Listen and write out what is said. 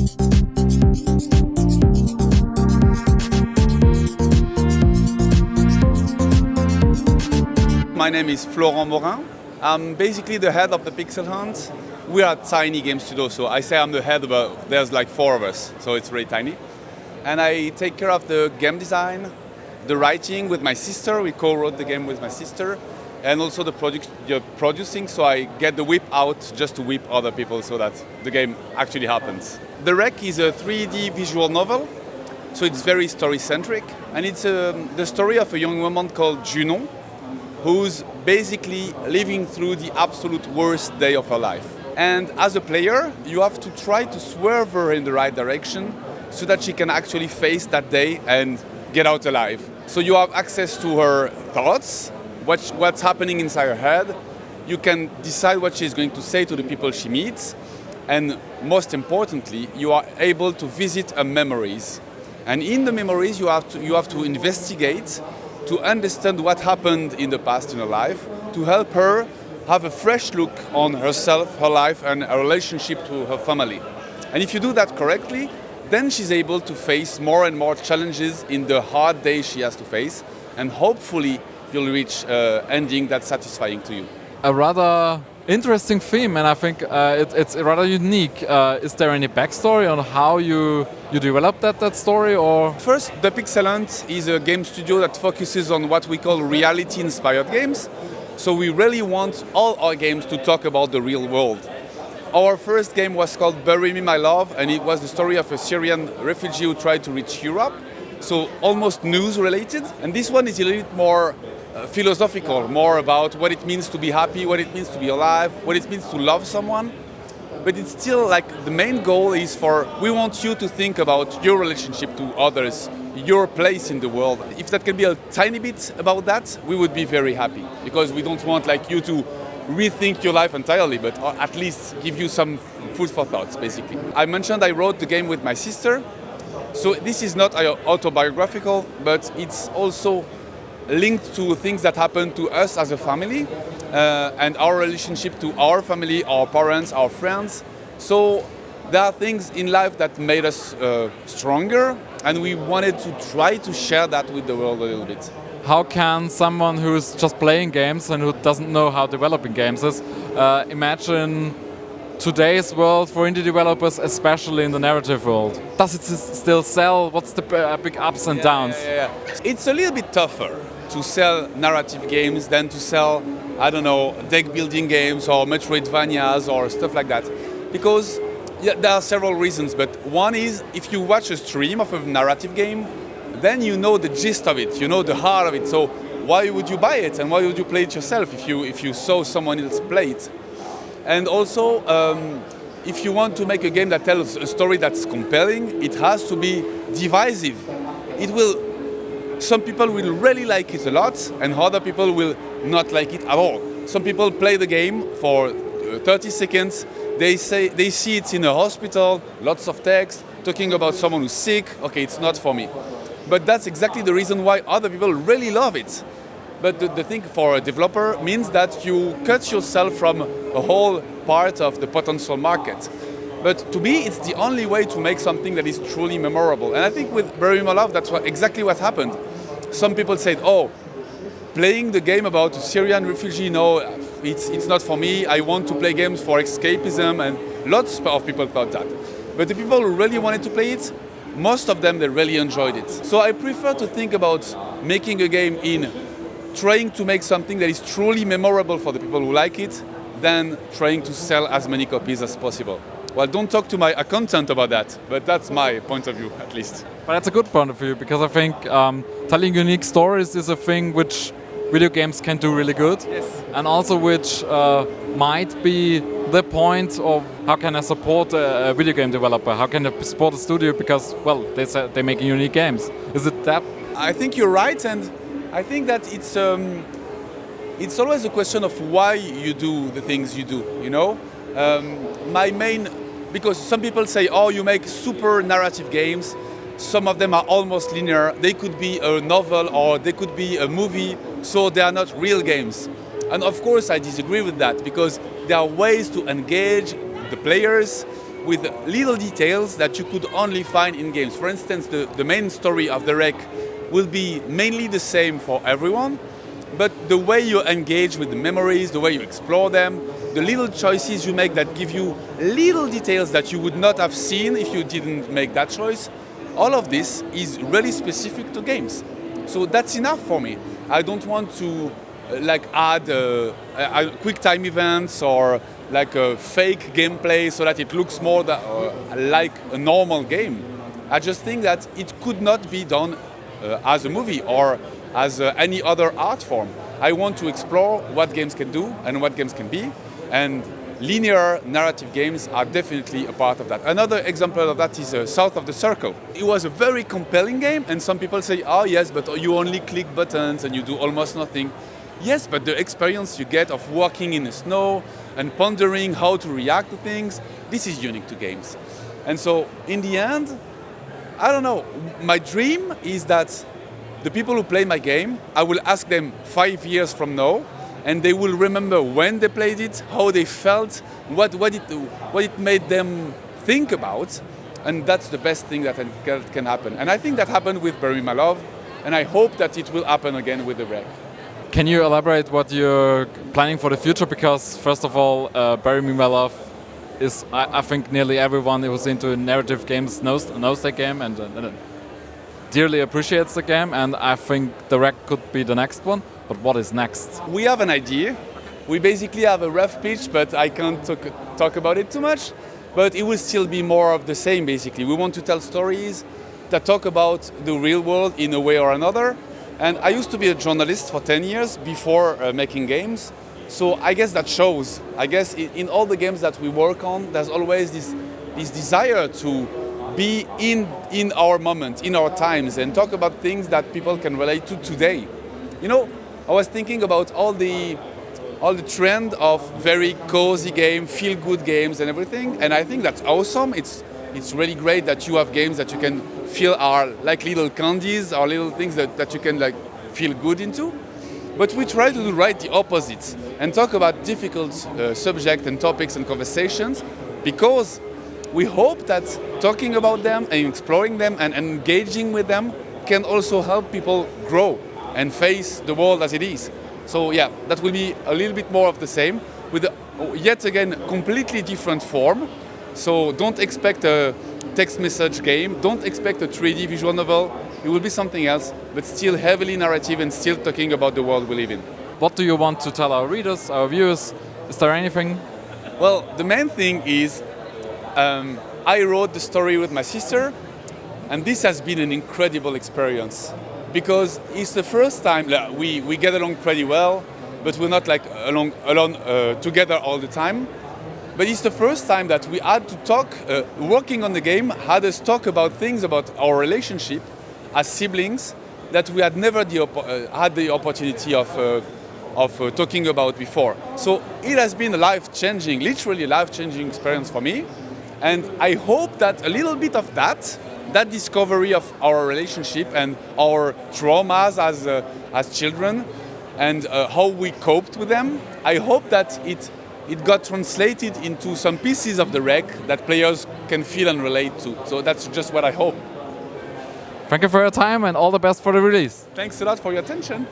My name is Florent Maurin. I'm basically the head of the Pixel Hunt. We are a tiny game studio, so I say I'm the head, but there's like 4 of us, so it's really tiny. And I take care of the game design, the writing with my sister. We co-wrote the game with my sister. And also the producing, so I get the whip out just to whip other people so that the game actually happens. The Rec is a 3D visual novel, so it's very story-centric. And it's the story of a young woman called Junon, who's basically living through the absolute worst day of her life. And as a player, you have to try to swerve her in the right direction so that she can actually face that day and get out alive. So you have access to her thoughts, what's happening inside her head. You can decide what she's going to say to the people she meets. And most importantly, you are able to visit her memories. And in the memories, you have to investigate, to understand what happened in the past in her life, to help her have a fresh look on herself, her life, and her relationship to her family. And if you do that correctly, then she's able to face more and more challenges in the hard days she has to face. And hopefully, you'll reach an ending that's satisfying to you. A rather interesting theme, and I think it's rather unique. Is there any backstory on how you developed that story? Or first, the Pixel Hunt is a game studio that focuses on what we call reality-inspired games. So we really want all our games to talk about the real world. Our first game was called Bury Me, My Love, and it was the story of a Syrian refugee who tried to reach Europe. So almost news-related. And this one is a little bit more philosophical, more about what it means to be happy, what it means to be alive, what it means to love someone. But it's still like the main goal is we want you to think about your relationship to others, your place in the world. If that can be a tiny bit about that, we would be very happy, because we don't want like you to rethink your life entirely, but at least give you some food for thoughts, basically. I mentioned I wrote the game with my sister. So this is not autobiographical, but it's also linked to things that happen to us as a family and our relationship to our family, our parents, our friends. So there are things in life that made us stronger, and we wanted to try to share that with the world a little bit. How can someone who's just playing games and who doesn't know how developing games is imagine today's world for indie developers, especially in the narrative world? Does it still sell? What's the big ups and downs? It's a little bit tougher to sell narrative games than to sell, I don't know, deck building games or Metroidvanias or stuff like that. Because there are several reasons, but one is if you watch a stream of a narrative game, then you know the gist of it, you know the heart of it. So why would you buy it and why would you play it yourself if you saw someone else play it? And also, if you want to make a game that tells a story that's compelling, it has to be divisive. Some people will really like it a lot, and other people will not like it at all. Some people play the game for 30 seconds. They see it's in a hospital, lots of text, talking about someone who's sick. Okay, it's not for me. But that's exactly the reason why other people really love it. But the thing for a developer means that you cut yourself from a whole part of the potential market. But to me, it's the only way to make something that is truly memorable. And I think with Bury Me, My Love, that's exactly what happened. Some people said, oh, playing the game about a Syrian refugee, no, it's not for me. I want to play games for escapism, and lots of people thought that. But the people who really wanted to play it, most of them, they really enjoyed it. So I prefer to think about making a game in trying to make something that is truly memorable for the people who like it than trying to sell as many copies as possible. Well, don't talk to my accountant about that, but that's my point of view, at least. But that's a good point of view, because I think telling unique stories is a thing which video games can do really good. Yes. And also which might be the point of how can I support a video game developer? How can I support a studio? Because, well, they make unique games. Is it that? I think you're right, and I think that it's always a question of why you do the things you do, you know? Because some people say, oh, you make super narrative games. Some of them are almost linear. They could be a novel or they could be a movie, so they are not real games. And of course, I disagree with that, because there are ways to engage the players, with little details that you could only find in games. For instance, the main story of the rec will be mainly the same for everyone, but the way you engage with the memories, the way you explore them, the little choices you make that give you little details that you would not have seen if you didn't make that choice, all of this is really specific to games. So that's enough for me. I don't want to add quick time events or like a fake gameplay so that it looks more like a normal game. I just think that it could not be done as a movie or as any other art form. I want to explore what games can do and what games can be, and linear narrative games are definitely a part of that. Another example of that is South of the Circle. It was a very compelling game, and some people say, oh yes, but you only click buttons and you do almost nothing. Yes, but the experience you get of walking in the snow and pondering how to react to things, this is unique to games. And so in the end, I don't know, my dream is that the people who play my game, I will ask them 5 years from now, and they will remember when they played it, how they felt, what it made them think about, and that's the best thing that can happen. And I think that happened with Bury My Love, and I hope that it will happen again with the rec. Can you elaborate what you're planning for the future? Because first of all, Bury Me My Love is, I think nearly everyone who was into narrative games knows that game and dearly appreciates the game, and I think the rec could be the next one. But what is next? We have an idea. We basically have a rough pitch, but I can't talk about it too much. But it will still be more of the same, basically. We want to tell stories that talk about the real world in a way or another. And I used to be a journalist for 10 years before making games. So I guess that shows. I guess in all the games that we work on, there's always this desire to be in our moment, in our times, and talk about things that people can relate to today. You know, I was thinking about all the trend of very cozy game, feel-good games and everything, and I think that's awesome. It's really great that you have games that you can feel are like little candies or little things that you can like feel good into. But we try to do right the opposite and talk about difficult subjects and topics and conversations, because we hope that talking about them and exploring them and engaging with them can also help people grow and face the world as it is. So yeah, that will be a little bit more of the same with yet again completely different form. So don't expect a text message game, don't expect a 3D visual novel. It will be something else, but still heavily narrative and still talking about the world we live in. What do you want to tell our readers, our viewers? Is there anything? Well, the main thing is I wrote the story with my sister, and this has been an incredible experience because it's the first time we get along pretty well, but we're not like alone together all the time. But it's the first time that we had to talk, working on the game, had us talk about things about our relationship as siblings that we had never had the opportunity of talking about before. So it has been a life-changing, literally life-changing experience for me. And I hope that a little bit of that discovery of our relationship and our traumas as children and how we coped with them, I hope that it got translated into some pieces of the rec that players can feel and relate to. So that's just what I hope. Thank you for your time and all the best for the release. Thanks a lot for your attention.